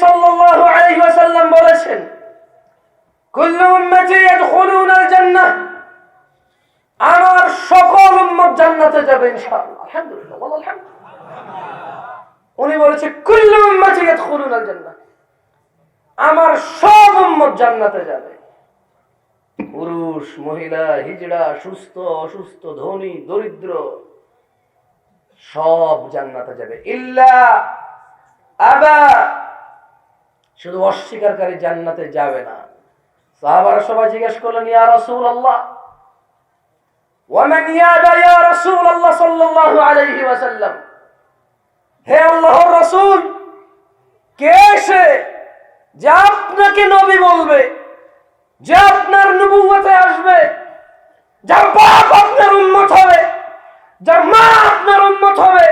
সাল্লাল্লাহু আলাইহি ওয়াসাল্লাম বলেছেন, কুল্লু উম্মতি ইয়াদখুলুনাল জান্নাহ, আমার সকল উম্মত জান্নাতে যাবে ইনশাআল্লাহ। আলহামদুলিল্লাহ, বল আলহামদুলিল্লাহ। উনি বলেছে কুল্লু উম্মতি ইয়াদখুলুনাল জান্নাহ, আমার সব উম্মত জান্নাতে যাবে। পুরুষ, মহিলা, হিজড়া, সুস্থ, অসুস্থ, ধনী, দরিদ্র, সব জান্নাতে যাবে। ইল্লা আবা, শুধু অস্বীকারী জান্নাতে যাবে না। সাহাবারা সবাই জিজ্ঞেস করলেন, ইয়া রাসূলুল্লাহ, ওয়া মান ইয়াবা ইয়া রাসূলুল্লাহ সাল্লাল্লাহু আলাইহি ওয়াসাল্লাম, হে আল্লাহর রাসূল, কে সে যে আপনাকে নবী বলবে, যে আপনার নবুয়তে আসবে, যার বাপ আপনার উম্মত হবে, যার মা আপনার উম্মত হবে,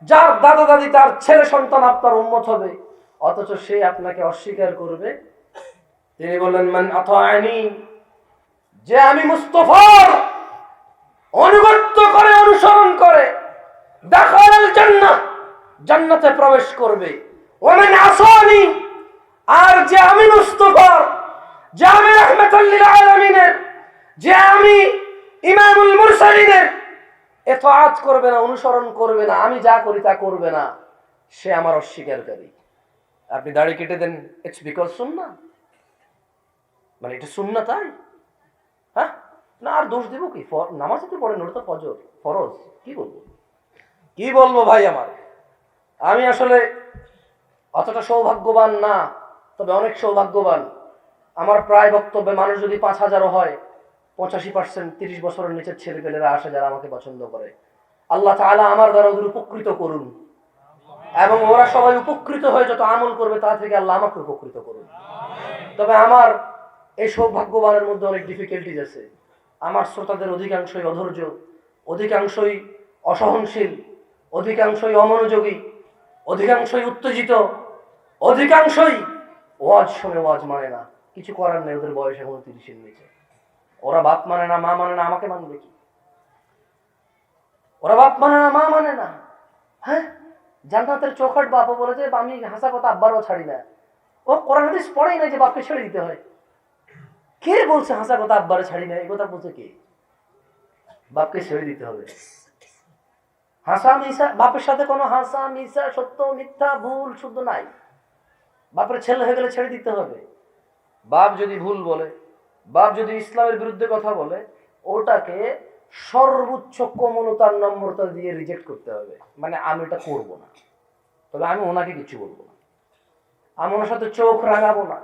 যার দাদা দাদি তার ছেলে সন্তান আপনার উম্মত হবে, অথচ সে আপনাকে অস্বীকার করবে? তিনি বললেন, মান আতাআনি, যে আমি মুস্তাফার অনুগত্য করে, অনুসরণ করে, দাখালাল জান্নাহ, জান্নাতে প্রবেশ করবে। ওয়া মান আসানি, আর যে আমি মুস্তাফার, যে আমি রাহমাতুল লিল আলামিনের, যে আমি ইমামুল মুরসালিনের ইতাআত করবে না, অনুসরণ করবে না, আমি যা করি তা করবে না, সে আমার অস্বীকারী। আপনি দাড়ি কেটে দেন, ইটস বিকজ সুন্নাহ, মানে এটা সুন্নাহ, তাই? হ্যাঁ, না আর দোষ দিব কি? নামাজ তো পড়েন, ওটা তো ফজর, ফরজ। কি বলবো ভাই আমার, আমি আসলে অতটা সৌভাগ্যবান না, তবে অনেক সৌভাগ্যবান। আমার প্রায় বক্তব্যে মানুষ যদি 5,000 হয়, 85% 30 বছরের নিচের ছেলেপেলেরা আসে যারা আমাকে পছন্দ করে। আল্লাহ তাআলা আমার দ্বারা ওদের উপকৃত করুন, এবং ওরা সবাই উপকৃত হয়ে যত আমল করবে তা থেকে আল্লাহ আমাকে উপকৃত করুন। তবে আমার এই সৌভাগ্যবানের মধ্যে অনেক ডিফিকাল্টিজ আছে। আমার শ্রোতাদের অধিকাংশই অধৈর্য, অধিকাংশই অসহনশীল, অধিকাংশই অমনোযোগী, অধিকাংশই উত্তেজিত, অধিকাংশই ওয়াজ শুনে ওয়াজ মানে না। কিছু করার নেই, ওদের বয়স এখন 30-এর নিচে। ওরা বাপ মানে না, মা মানে না, আমাকে মানবে কি? ওরা বাপ মানে না, মা মানে না। হ্যাঁ, জান্নাতের চৌখাট বাপও বলে যে আমি হাসা কথা আব্বারও ছাড়ি না। ও কোরআন হাদিস পড়েই না যে বাপকে ছেড়ে দিতে হয়। কে বলছে হাসা কথা আব্বারে ছাড়ি না? এই কথা বলছে কে? বাপকে ছেড়ে দিতে হবে। হাসা মিশা, বাপের সাথে কোনো হাসা মিশা, সত্য মিথ্যা ভুল শুদ্ধ নাই। বাপের ছেলে হয়ে গেলে ছেড়ে দিতে হবে। বাপ যদি ভুল বলে, বাপ যদি ইসলামের বিরুদ্ধে কথা বলে, ওটাকে সর্বোচ্চ কোমলতার নম্রতা দিয়ে রিজেক্ট করতে হবে। মানে আমি এটা করবো না, তবে আমি ওনাকে কিছু বলবো না, আমি ওনার সাথে চোখ রাঙাবো না,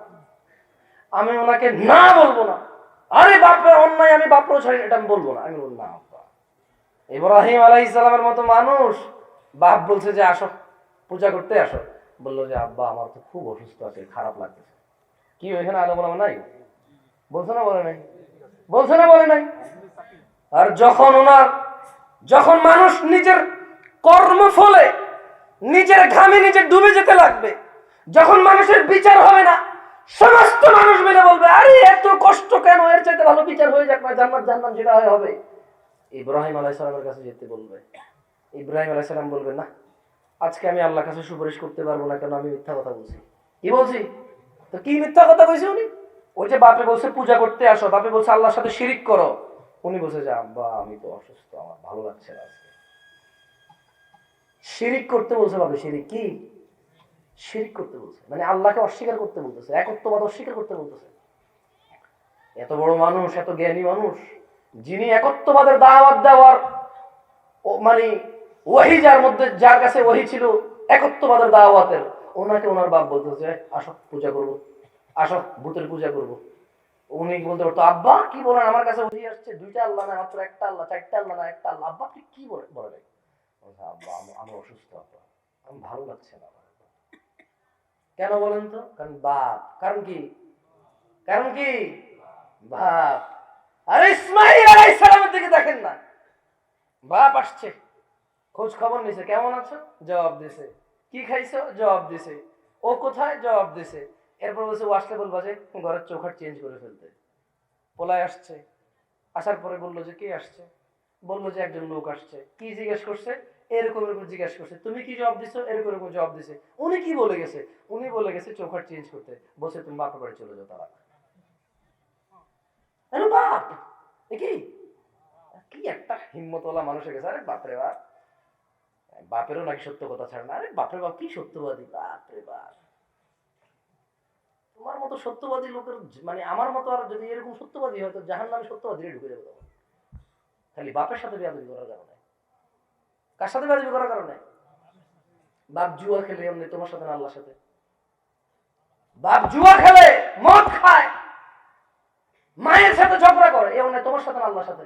আমি ওনাকে না বলবো না। আরে বাপের অন্যায় আমি বাপরও ছাড়ি, এটা আমি বলবো না। আমি বলবো না। ইব্রাহিম আলাইহিস সালামের মতো মানুষ, বাপ বলছে যে আসো পূজা করতে আসো, বললো যে আব্বা আমার তো খুব অসুস্থ আছে, খারাপ লাগতেছে। কি ওইখানে আলো বলা নাই? বলছে না বলে নাই? বলছে না বলে নাই? আর যখন মানুষ নিজের কর্মফলে, নিজের ঘামে নিজে ডুবে যেতে লাগবে, যখন মানুষের বিচার হবে না, সমস্ত মানুষ মিলে বলবে আরে এত কষ্ট কেন, এর চাইতে ভালো বিচার হয়ে যাক না, জান্নাত জান্নাত যেটা হবে। ইব্রাহিম আলাইহিস সালামের কাছে যেতে বলবে। ইব্রাহিম আলাইহিস সালাম বলবে না, আজকে আমি আল্লাহর কাছে সুপারিশ করতে পারবো না, কেন আমি মিথ্যা কথা বলছি। কি বলছি? তো কি মিথ্যা কথা কইছে উনি? ওই যে বাপে বলছে পূজা করতে আসো, বাপে বলছে আল্লাহর সাথে শিরিক করো, উনি বলছে যে আব্বা আমি তো অসুস্থ, আমার ভালো লাগছে না আজকে। শিরিক করতে বলছে বাপে। শিরিক কি? শিরিক করতে বলছে, মানে আল্লাহকে অস্বীকার করতে বলতেছে, একত্ববাদ অস্বীকার করতে বলতেছে। এত বড় মানুষ, এত জ্ঞানী মানুষ, যিনি একত্ববাদের দাওয়াত দেওয়ার মানে ওহী যার কাছে ওহী ছিল একত্ববাদের দাওয়াতের, ওনাকে ওনার বাপ বলতেছে আসো পূজা করবো, আসো ভূতের পূজা করবো। উনি বলতে পারতো আব্বা কি বলেন, আমার কাছে ওহী আসছে, 2টা আল্লাহ না মাত্র একটা আল্লাহ, 4টা আল্লাহ না একটা আল্লাহ। আব্বা আপনি কি বলে নাই? আব্বা আমি অসুস্থ, আব্বা আমি ভালো লাগছে না। কেন বলেন তো? কারণ বাপ। কারণ কি? বাপ। আরে ইসমাঈল আলাইহিস সালামের দিকে দেখেন না, বাপ আসছে, খোঁজ খবর নিছে, কেমন আছো, জবাব দিছে, কি খাইছো, জবাব দিছে, ও কোথায়, জবাব দিছে। এরপর বলছে ও আসলে বলবা যে ঘরের চৌখাট চেঞ্জ করে ফেলতে। পোলায় আসছে, আসার পরে বললো যে কে আসছে, বললো যে একজন লোক আসছে। কি জিজ্ঞেস করছে? এরকম এরকম জিজ্ঞাসা করছে, তুমি কি জবাব দিছো, এরকম এরকম জবাব দিছে। উনি কি বলে গেছে? উনি বলে গেছে চৌকাট চেঞ্জ করতে, বলছে তুমি বাপের বাড়ি চলে যাও। তারা বাপ কি কি একটা হিম্মতওয়ালা মানুষের কাছে, আরে বাপরে বাপ, বাপেরও নাকি সত্য কথা ছাড়ে না। আরে বাপরে বাপ, কি সত্যবাদী, বাপরে বাপ। তোমার মতো সত্যবাদী লোকের মানে আমার মতো আর যদি এরকম সত্যবাদী হয় তো জাহান্নামে সত্যবাদী ঢুকে যাবে তখন। খালি বাপের সাথে বেয়াদবি করার কারণে। কার সাথে বেয়াদবি করার কারণে? বাপ জুয়া খেলে এমনি তোমার সাথে না আল্লাহর সাথে। বাপ জুয়া খেলে, মদ খায়, মায়ের সাথে ঝগড়া করে, এমন তোমার সাথে না আল্লাহর সাথে।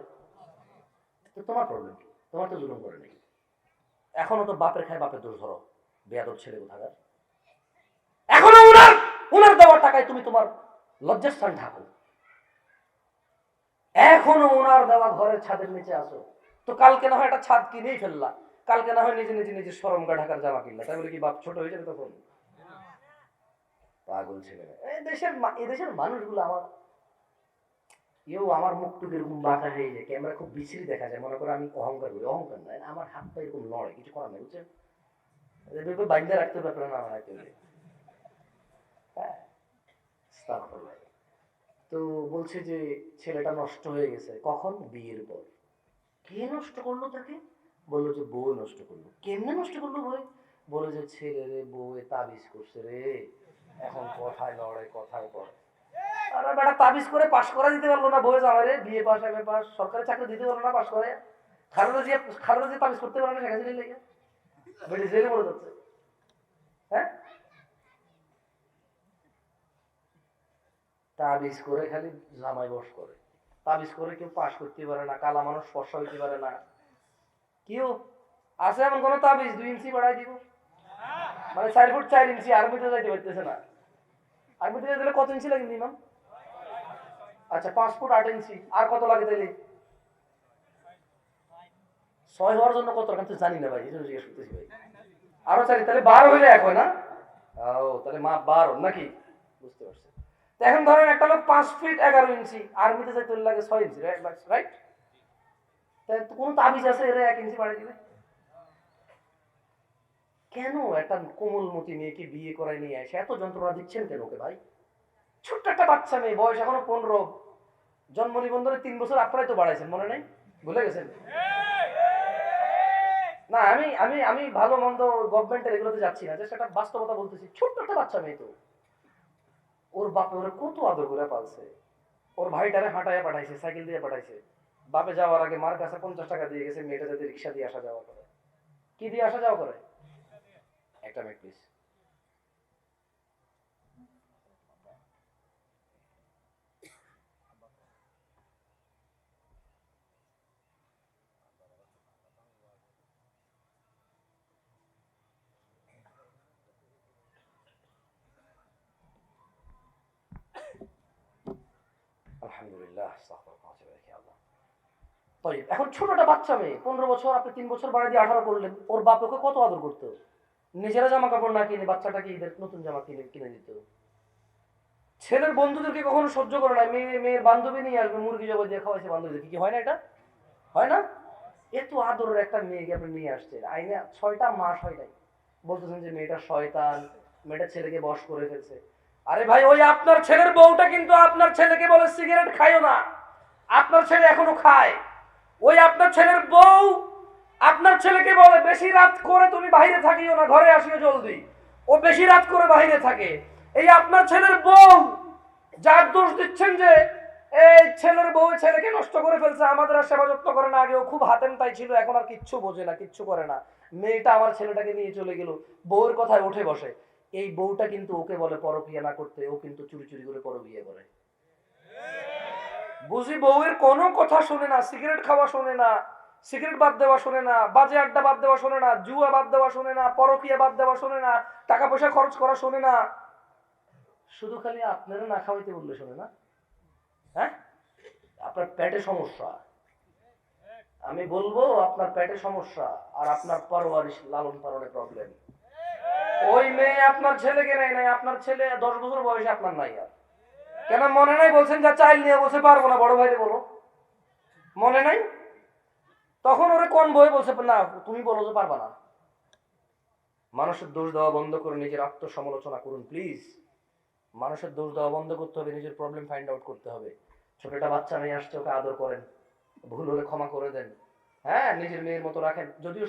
তো তোমার প্রবলেম কি? তোমার তো জুলুম করে নাকি? এখনো তো বাপের খায় বাপের দোষ ধরো, বেয়াদব ছেলে কোথাকার। এখনো উনার দেওয়ার টাকায় তুমি তোমার লজ্জাস্থান ঢাকো, এখনো ওনার দেওয়া ঘরের ছাদের নিচে আসো। তো কালকে না হয় একটা ছাদ কিনেই ফেললা, কালকে না হয় নিজে নিজে নিজে শরমগা ঢাকার জামা কিনলা, তাই বলে কি বাপ ছোট হয়ে যাবে তখন? পাগল ছেলে। এদেশের মানুষগুলো আমার আমার মুখটুকু এরকম বাঁকা হয়ে যায়, ক্যামেরা খুব বিশ্রী দেখা যায়, মনে করে আমি অহংকার করি। অহংকার নয়, আমার হাত পা এরকম লড়ে, কিছু করার নেই, বুঝছেন? বাইন্দা রাখতে ব্যাপারে না আমার হাতে। হ্যাঁ, তো বলছে যে ছেলেটা নষ্ট হয়ে গেছে। কখন? বিয়ের পর। কে নষ্ট করলো তাকে? বললো যে বউ নষ্ট করলো। কেমনে নষ্ট করলো বই? বলে যে ছেলে রে বউয়ে তাবিজ করছে রে, এখন কথায় লড়ে কথায় পড়ে। আরে বেটা, তাবিজ করে পাশ করা দিতে পারলো না বউয়ে জামাইরে, বিয়ে পাস এমএ পাস সরকারি চাকরি দিতে পারলো না পাশ করে। খালেদা জিয়া তাবিজ করতে পারে না শেখ হাসিনার লেগে, বেটি জেলে মরে যাচ্ছে। হ্যাঁ, তাবিজ করে খালি জামাই বস করে, তাবিজ করে কেউ পাশ করতে পারে না, কালা মানুষ ফর্সা হইতে পারে না। কেউ আছে এমন কোন তাবিজ 2 ইঞ্চি বাড়াই দিব, মানে 4 ফুট 4 ইঞ্চি আর্মিতে যাইতে পারতেছে না? আর্মিতে যেতে কত ইঞ্চি লাগে মিনিমাম? আচ্ছা 5 ফুট 8 ইঞ্চি। আর কত লাগে তাইলে? 6 হওয়ার জন্য কত টাকা তো জানি না ভাই, এই জন্য জিজ্ঞেস করতেছি ভাই। আরো 4, তাহলে 12 হইলে এক হয় না? ও তাহলে মা 12 নাকি? বুঝতে পারছি। তো এখন ধরেন একটা লোক 5 ফিট 11 ইঞ্চি, আর্মিতে যাইতে লাগে 6 ইঞ্চি, রাইট? তাই তো কোন তাবিজ আছে এরা 1 ইঞ্চি বাড়াই দিবে? কেন একটা কোমলমতি মেয়েকে বিয়ে করায় নিয়ে আসে এত যন্ত্রণা দিচ্ছেন কেন ওকে ভাই? ছোট্ট একটা বাচ্চা মেয়ে, বয়স এখনো 15, জন্ম নিবন্ধনে 3 বছর আপনারাই তো বাড়াইছেন, মনে নেই? ভুলে গেছেন? না, আমি আমি আমি ভালো মন্দ গভর্নমেন্টের এগুলোতে যাচ্ছি না, জাস্ট একটা বাস্তবতা বলতেছি। ছোট্ট একটা বাচ্চা মেয়ে, তো ওর বাপে ওরা কত আদর করে পালছে, ওর ভাইটারে হাঁটাইয়া পাঠাইছে, সাইকেল দিয়ে পাঠাইছে। বাপে যাওয়ার আগে মার কাছে 50 টাকা দিয়ে গেছে, মেয়েটা যাতে রিক্সা দিয়ে আসা যাওয়া করে। কি দিয়ে আসা যাওয়া করে? একটা মিনিট প্লিজ। আলহামদুলিল্লাহ। এখন ছোটটা বাচ্চা মেয়ে 15 বছর, আপনি 3 বছর বাড়াই দিয়ে 18 করলেন। ওর বাপ ওকে কত আদর করতো, নিজেরা জামা কাপড় না কিনে বাচ্চাটাকে ঈদের নতুন জামা কিনে কিনে দিত। ছেলের বন্ধুদেরকে কখনো সহ্য করে না, মেয়ের বান্ধবী নিয়ে আসবে, মুরগি জবাই দিয়ে খাওয়াইছে বান্ধবীদেরকে, কি হয় না? এটা হয় না? এত আদরের একটা মেয়েকে আপনি নিয়ে আসছেন, আইনে 6টা মাস হয় নাই, বলতেছেন যে মেয়েটা শয়তান, মেয়েটা ছেলেকে বশ করে ফেলছে। আরে ভাই, ওই আপনার ছেলের বউটা কিন্তু আপনার ছেলেকে বলে সিগারেট খাইও না, আপনার ছেলে এখনো খায়। ওই আপনার ছেলের বউ আপনার ছেলেকে বলে বেশি রাত করে তুমি বাইরে থাকিও না, ঘরে আসিও জলদি। ও বেশি রাত করে বাইরে থাকে। এই আপনার ছেলের বউ, যার দোষ দিচ্ছেন যে এই ছেলের বউ ছেলেকে নষ্ট করে ফেলছে, আমাদের আর সেবা যত্ন করে না, আগে ও খুব হাতেম তাই ছিল, এখন আর কিচ্ছু বোঝে না, কিচ্ছু করে না। মেয়েটা আমার ছেলেটাকে নিয়ে চলে গেল, বউয়ের কথায় উঠে বসে। এই বউটা কিন্তু ওকে বলে পরকিয়া না করতে, ও কিন্তু চুরি চুরি করে পরকিয়া করে। বুঝি বউয়ের কোনো কথা শোনে না, সিগারেট খাওয়া শোনে না, সিগারেট বাদ দেওয়া শোনে না, বাজে আড্ডা বাদ দেওয়া শোনে না, জুয়া বাদ দেওয়া শোনে না, পরকিয়া বাদ দেওয়া শোনে না, টাকা পয়সা খরচ করা শোনে না, শুধু খালি আপনারা না খাওয়াইতে বললে শোনে না। হ্যাঁ, আপনার পেটে সমস্যা, আমি বলবো আপনার পেটে সমস্যা, আর আপনার পরওয়ারিশ লালন পালনে প্রবলেম। ওই মেয়ে আপনার ছেলেকে নেয় নাই, আপনার ছেলে 10 বছর বয়সে আপনার নাই। আর কেন মনে নাই? বলছেন যা চাইল নিয়ে বসে পারবো না, বড় ভাইরে বলো, মনে নাই? তখন ওরে কোন বই বলছে না তুমি বলো যে পারবা না। মানুষের দোষ দেওয়া বন্ধ করে নিজের আত্মসমালোচনা করুন প্লিজ। মানুষের দোষ দেওয়া বন্ধ করতে হবে, নিজের প্রবলেম ফাইন্ড আউট করতে হবে। ছোট একটা বাচ্চা মেয়ে আসছে, ওকে আদর করেন, ভুল হলে ক্ষমা করে দেন। হ্যাঁ, নিজের মেয়ের মতো রাখেন, যদিও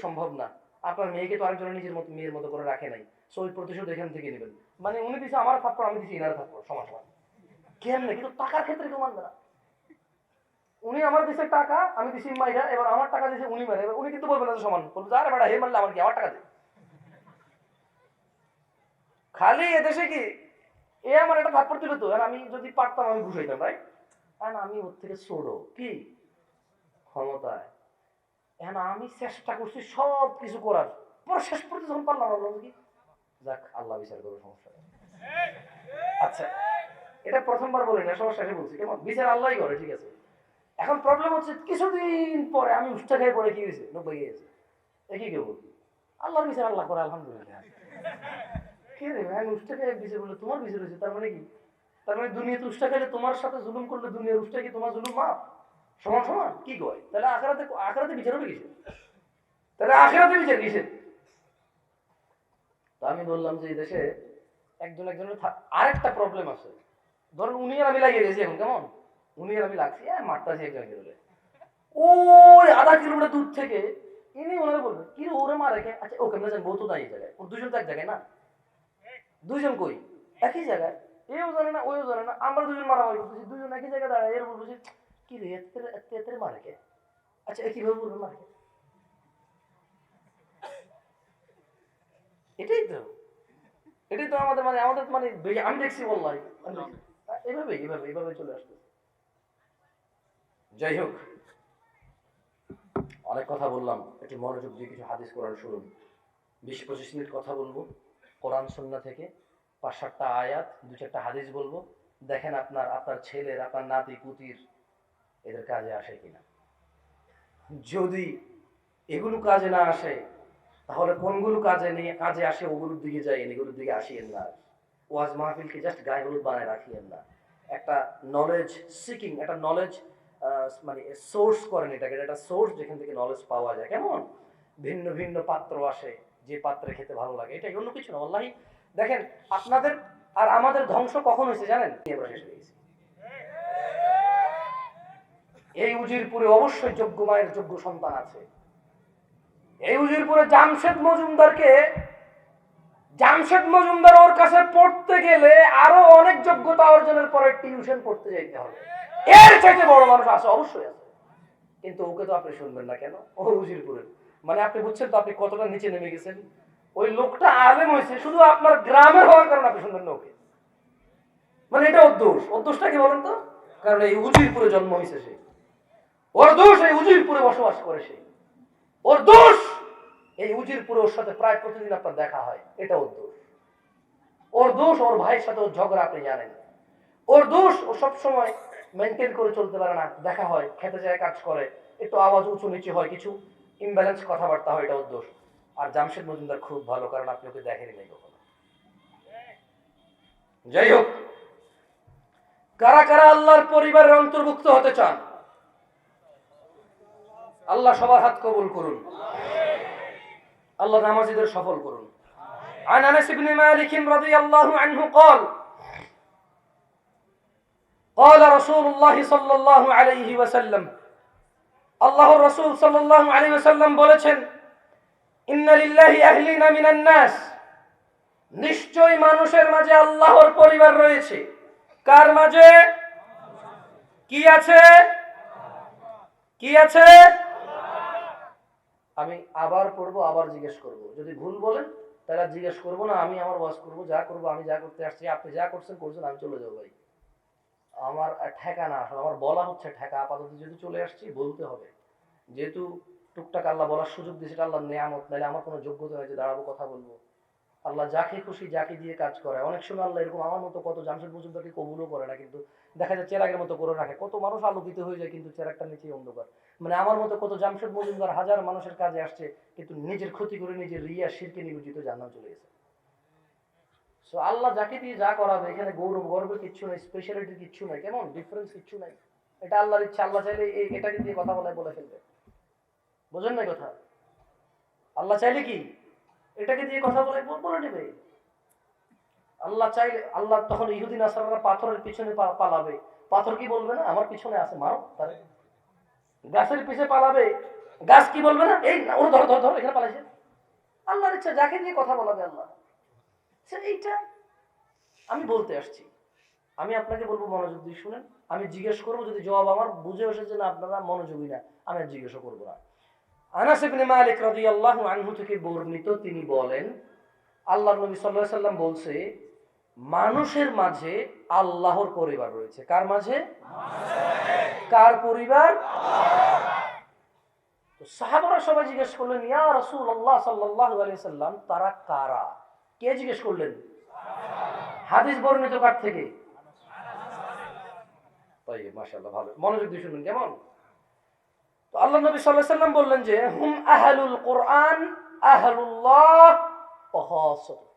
সম্ভব না। আপনার মেয়েকে তো আরেকজনের নিজের মতো মেয়ের মতো করে রাখে নাই, সো ওই প্রতিশোধ এখান থেকে নেবেন। মানে উনি দিচ্ছে আমার থাপ্পড়, আমি দিচ্ছি ইনার থাপ্পড়, সমান সমান। কেমনে? কিন্তু টাকার ক্ষেত্রে কেউ মানবে না। উনি আমার দিচ্ছে টাকা, আমি দিচ্ছি মাইরা, এবার আমার টাকা দিচ্ছে উনি মারে, এবার উনি কিন্তু বলবেন না সমান, বলবে আরে বেটা হে মারলে আমার কি, আমার টাকা দে। খালি এদেশে কি এ আমার একটা থাপ্পড় দিল তো, আমি যদি পারতাম আমি ঘুষাইতাম, রাইট? এখন আমি ওর থেকে ছোড়ো কি ক্ষমতায়, এখন আমি চেষ্টা করছি সব কিছু করার পর শেষ পর্যন্ত যখন পারলাম না, বললাম কি যাক আল্লাহ বিচার করবে, সমস্যা নেই। আচ্ছা, এটা প্রথমবার বলি না, সমস্যা শেষে বলছি, কেমন বিচার আল্লাহই করে, ঠিক আছে। এখন প্রবলেম হচ্ছে কিছুদিন পরে আমি উষ্টা খেয়ে পড়ে কি হয়েছে, নব্বই গিয়েছে, একই কেউ আল্লাহর বিচার আল্লাহ করে, আলহামদুলিল্লাহ। কে রে ভাই, উষ্টা খেয়ে বিচার বললে তোমার বিচার হয়েছে, তার মানে কি? তার মানে দুনিয়াতে উষ্টা খেলে তোমার সাথে জুলুম করলে দুনিয়ার উষ্টা কি তোমার জুলুম মাপ সমান সমান কি কয়? তাহলে আখেরাতে বিচার হবে কিসের? তাহলে আখেরাতে বিচার কিসের? তো আমি বললাম যে এই দেশে একজনের আরেকটা প্রবলেম আছে। ধরুন উনি আর আমি লাগিয়ে গেছি, এখন কেমন উনি আর আমি লাগছি, মারতাছি একজনকে বলে ওই আধা কিলোমিটার দূর থেকে ইনি ওনারে বলবেন কি রে ওরে মারে কে? আচ্ছা ও কেমন জান, বউ তো নাই এই জায়গায়, ওর দুজন তো এক জায়গায় না, দুইজন কই একই জায়গায়, এও জানে না ওইও জানে না, আমরা দুজন মারামারি করতেছি, দুজন একই জায়গায় দাঁড়ায়, এর বলবো কি রে এতে মারে কে? আচ্ছা কিভাবে বলবেন মারে কে? এটাই তো আমাদের মানে আমি দেখছি বললাই এইভাবে চলে আসতো। যাই হোক, অনেক কথা বললাম, একটু মনোযোগ দিয়ে কিছু হাদিস কোরআন শুনুন। 20-25 মিনিট কথা বলবো কোরআন সুন্নাহ থেকে, 5-7টা আয়াত, 2-4টা হাদিস বলবো। দেখেন আপনার ছেলের, আপনার নাতি পুতির এদের কাজে আসে কিনা। যদি এগুলো কাজে না আসে, তাহলে কোনগুলো কাজে আসে ওগুলোর দিকে যাই, এগুলোর দিকে আসিয়েন না। ওয়াজ মাহফিলকে জাস্ট গায়ে হলুদ বানায় রাখিয়েন না। একটা নলেজ সিকিং, একটা নলেজ মানে সোর্স করেন, এটাকে একটা সোর্স যেখান থেকে নলেজ পাওয়া যায়। কেমন ভিন্ন ভিন্ন পাত্র আসে, যে পাত্রে খেতে ভালো লাগে, এটাই, অন্য কিছু না। আল্লাহি দেখেন আপনাদের আর আমাদের ধ্বংস কখন হয়েছে জানেন? আমরা শেষ হয়ে গেছি। এই উজিরপুরে অবশ্যই যোগ্য মায়ের যোগ্য সন্তান আছে। এই উজিরপুরে জামশেদ মজুমদার ওর কাছে পড়তে গেলে আরো অনেক যোগ্যতা অর্জনের পরে টিউশন পড়তে যেতে হবে। এর চাইতে বড় মানুষ আছে, অবশ্যই আছে, কিন্তু ওকে তো আপনি শুনবেন না কেন? ও উজিরপুরের, মানে আপনি বুঝছেন তো আপনি কতটা নিচে নেমে গেছেন। ওই লোকটা আলেম হয়েছে শুধু আপনার গ্রামের হওয়ার কারণে আপনি শুনবেন না ওকে, মানে এটা ওর দোষটা কি বলেন তো? কারণ এই উজিরপুরে জন্ম হয়েছে সে, ওর দোষ এই উজিরপুরে বসবাস করে সে, ওর দোষ এই উজিরপুরে ওর সাথে প্রায় প্রতিদিন আপনার দেখা হয়, এটা ওর দোষ ওর ভাইয়ের সাথে ওর ঝগড়া, আপনি জানেন। ওর দোষ ও সবসময় মেনটেন করে চলতে পারে না, দেখা হয় খেতে যায়, কাজ করে, একটু আওয়াজ উঁচু নিচু হয়, কিছু ইমব্যালেন্স কথাবার্তা হয়, এটা ওর দোষ। আর জামশেদ মজুমদার খুব ভালো, কারণ আপনি ওকে দেখেনি নাই কখনো। যাই হোক, কারা কারা আল্লাহর পরিবারের অন্তর্ভুক্ত হতে চান? আল্লাহ সবার হাত কবুল করুন, আল্লাহ নামাজীদের সফল করুন। عن أنس بن مالك رضي الله عنه قال قال رسول الله صلى الله عليه وسلم আল্লাহর রাসূল সাল্লাল্লাহু আলাইহি ওয়াসাল্লাম বলেছেন, ইন্না লিল্লাহি আহলিনা মিনান নাস, নিশ্চয় মানুষের মাঝে আল্লাহর পরিবার রয়েছে। কার মাঝে? কি আছে? কি আছে? আমি আবার পড়বো, আবার জিজ্ঞেস করব, যদি ভুল বলেন তাহলে জিজ্ঞেস করবো না, আমি আমার ওয়াজ করবো, যা করবো আমি, যা করতে আসছি আপনি যা করছেন, আমি চলে যাবো ভাই। আমার ঠেকা না, আসলে আমার বলা হচ্ছে ঠেকা, আপাতত যেহেতু চলে আসছি বলতে হবে, যেহেতু টুকটাক আল্লাহ বলার সুযোগ দিয়েছে, এটা আল্লাহর নেয়ামত, নাহলে আমার কোনো যোগ্যতা নেই যে দাঁড়াবো কথা বলবো। আল্লাহ যাকে খুশি যাকে দিয়ে কাজ করে। অনেক সময় আল্লাহ এরকম আমার মতো কত জামশেদ মজুমদারকে কবুলও করে না, কিন্তু দেখা যায় চেরাগের মতো করে রাখে, কত মানুষ আলোকিত হয়ে যায় কিন্তু চেরাগটা নিচেই অন্ধকার। মানে আমার মতো কত জামশেদ মজুমদার হাজার মানুষের কাজে আসছে, কিন্তু নিজের ক্ষতি করে, নিজের রিয়া শিরকে নিয়োজিত, জান্নাত চলে গেছে। সো আল্লাহ যাকে দিয়ে যা করাবে, এখানে গর্বের কিচ্ছু নাই, স্পেশালিটির কিচ্ছু নাই, কেমন ডিফারেন্স কিচ্ছু নাই, এটা আল্লাহর ইচ্ছা। আল্লাহ চাইলে এটাকে দিয়ে কথা বলে ফেলবে। বোঝেন না কথা? আল্লাহ চাইলে কি এটাকে দিয়ে কথা বলে নেবে। আল্লাহ চাইলে, আল্লাহ তখন ইহুদি নাসারারা পাথরের পিছনে পালাবে, পাথর কি বলবে না আমার পিছনে আছে, মারো তারে। গাছের পিছে পালাবে, গাছ কি বলবে না, এই ওর ধর ধর ধর, এখানে পালাইছে। আল্লাহর ইচ্ছা, যাকে দিয়ে কথা বলাবে আল্লাহ। এইটা আমি বলতে আসছি। আমি আপনাকে বলবো মনোযোগ দিয়ে শুনেন। আমি জিজ্ঞেস করবো, যদি জবাব আমার বুঝে এসেছে না আপনারা মনোযোগী না, আমি আর জিজ্ঞেস করবো না। আনাস ইবনে মালিক রাদিয়াল্লাহু আনহু থেকে বর্ণিত, তিনি বলেন আল্লাহর নবী সাল্লাল্লাহু আলাইহি সাল্লাম বলছে, মানুষের মাঝে আল্লাহর পরিবার রয়েছে। কার মাঝে? কার পরিবার? তো সাহাবারা সবাই জিজ্ঞেস করলেন, ইয়া রাসূলুল্লাহ সাল্লাল্লাহু আলাইহি সাল্লাম, তারা কারা? কে জিজ্ঞেস করলেন? হাদিস বর্ণিত কার থেকে? তাইয়্যিব, মাশাআল্লাহ, ভালো, মনোযোগ দিয়ে শুনুন কেমন। তো আল্লাহ নবী সাল্লাল্লাহু আলাইহি সাল্লাম বললেন যে, হুম আহলুল কোরআন আহলুল্লাহ ওয়া খাসাতুহু।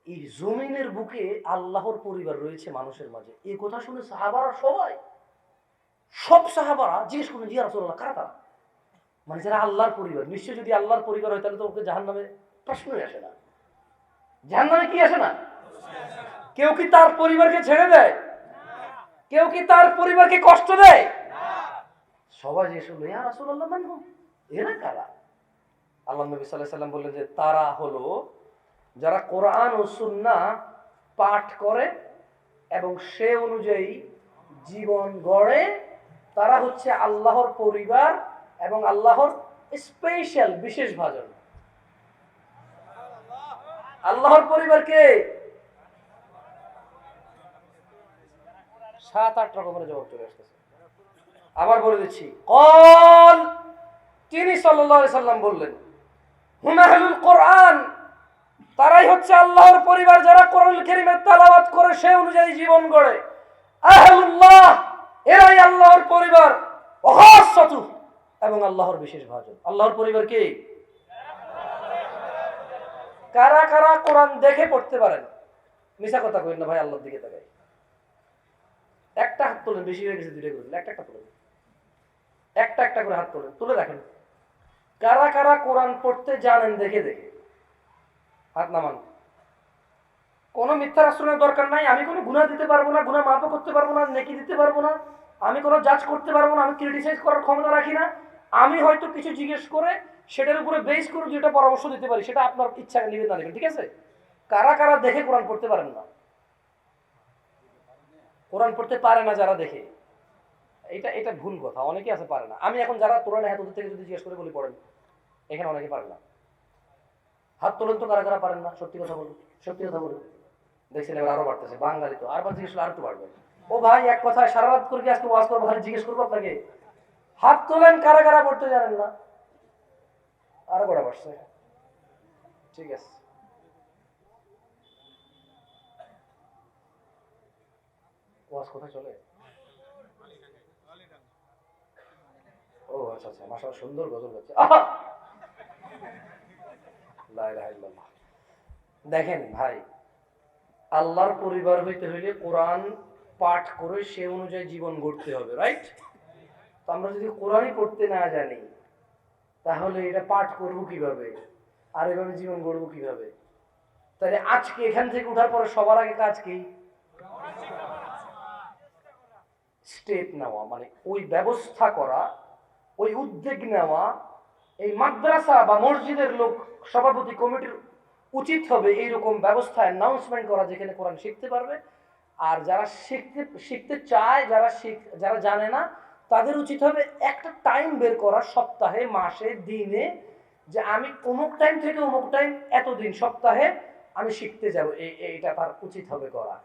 এই জমিনের বুকে আল্লাহর পরিবার রয়েছে মানুষের মাঝে। এই কথা শুনে সাহাবারা সবাই, সব সাহাবারা জিজ্ঞেস করলেন, ইয়া রাসূলুল্লাহ, কারা তারা? মানে যারা আল্লাহর পরিবার। নিশ্চয় যদি আল্লাহর পরিবার হয় তাহলে তো ওকে জাহান্নামে প্রশ্নই আসে না। জাহান্নামে কি আসে না? কেউ কি তার পরিবারকে ছেড়ে দেয়? কেউ কি তার পরিবারকে কষ্ট দেয়? সবাই জিজ্ঞেস করলো, ইয়া রাসূলুল্লাহ মান হুম, এরা কারা? আল্লাহ নবী সাল্লাল্লাহু আলাইহি সাল্লাম বললেন যে, তারা হলো যারা কোরআন ও সুন্নাহ পাঠ করে এবং সে অনুযায়ী জীবন গড়ে, তারা হচ্ছে আল্লাহর পরিবার এবং আল্লাহর স্পেশাল বিশেষ ভাজন। আল্লাহর পরিবারকে 7-8 রকমের জবাব চলে আসতেছে। আবার বলে দিচ্ছি, কল, তিনি সাল্লাল্লাহু আলাইহি সাল্লাম বললেন, হুম আহলুল কোরআন, তারাই হচ্ছে আল্লাহর পরিবার যারা কোরআনুল কারীমের তেলাওয়াত করে সে অনুযায়ী জীবন গড়ে। আহলুল্লাহ, এরাই আল্লাহর পরিবার। ওয়া খাসাতুহু, এবং আল্লাহর বিশেষ ভাজন। আল্লাহর পরিবার কি? কারা কারা কোরআন দেখে পড়তে পারেন? মিছা কথা কইেন না ভাই, আল্লাহর দিকে তাকাই। একটা হাত তোলেন, বেশি হয়ে গেছে, দুইটা করে দিন, একটা তোলেন, একটা করে হাত তোলেন, তুলে রাখেন। কারা কারা কোরআন পড়তে জানেন দেখে দেখে? হাত নামান। কোনো মিথ্যার আশ্রয়ের দরকার নাই। আমি কোনো গুনাহ দিতে পারবো না, গুনাহ মাফ করতে পারবো না, নেকি দিতে পারবো না, আমি কোনো জাজ করতে পারবো না, আমি ক্রিটিসাইজ করার ক্ষমতা রাখি না। আমি হয়তো কিছু জিজ্ঞেস করে সেটার উপরে বেস করে যেটা পরামর্শ দিতে পারি, সেটা আপনার ইচ্ছা নেবেন না নেবেন, ঠিক আছে? কারা কারা দেখে কোরআন পড়তে পারেন না? কোরআন পড়তে পারে না যারা দেখে, এটা ভুল কথা। অনেকে আছে পারে না। আমি এখন যারা কোরআনে হাত ওদের থেকে যদি জিজ্ঞেস করে বলি পড়েন, এখানে অনেকে পারে না। হাত তোলেন তো কারা কারা পারেন না, সত্যি কথা বলুন, সত্যি কথা বলুন। দেখছেন এবার আরো বাড়তেছে, বাঙালি তো আরবার জিজ্ঞেস করলে আর একটু বাড়বে। ও ভাই, এক কথায় সারা রাত করে আজকে ওয়াজ করবো, খালি জিজ্ঞেস করবো আপনাকে, হাত তোলেন কারা কারা পড়তে জানেন না। আরো বড় বাড়ছে, ঠিক আছে। ওয়াজ কোথায় চলে? ও আচ্ছা আচ্ছা, মাশাআল্লাহ, সুন্দর গজল গাচ্ছে। লা ইলাহা ইল্লাল্লাহ। দেখেন ভাই, আল্লাহর পরিবার হইতে হইলে কোরআন পাঠ করে সে অনুযায়ী জীবন গড়তে হবে, রাইট? তো আমরা যদি কোরআনই পড়তে না জানি, তাহলে এটা পাঠ করব কিভাবে আর এভাবে জীবন গড়বো কিভাবে? তাহলে আজকে এখান থেকে উঠার পরে সবার আগে কাজ কি? স্টেপ নেওয়া, মানে ওই ব্যবস্থা করা, ওই উদ্যোগ নেওয়া। এই মাদ্রাসা বা মসজিদের লোক, সভাপতি কমিটির উচিত হবে এইরকম ব্যবস্থা অ্যানাউন্সমেন্ট করা, যেখানে কোরআন শিখতে পারবে। আর যারা শিখতে চায়, যারা জানে না, তাদের উচিত হবে একটা টাইম বের করা, সপ্তাহে, মাসে, দিনে, যে আমি অমুক টাইম থেকে অমুক টাইম, এতদিন, সপ্তাহে আমি শিখতে যাব। এইটা তার উচিত হবে করা।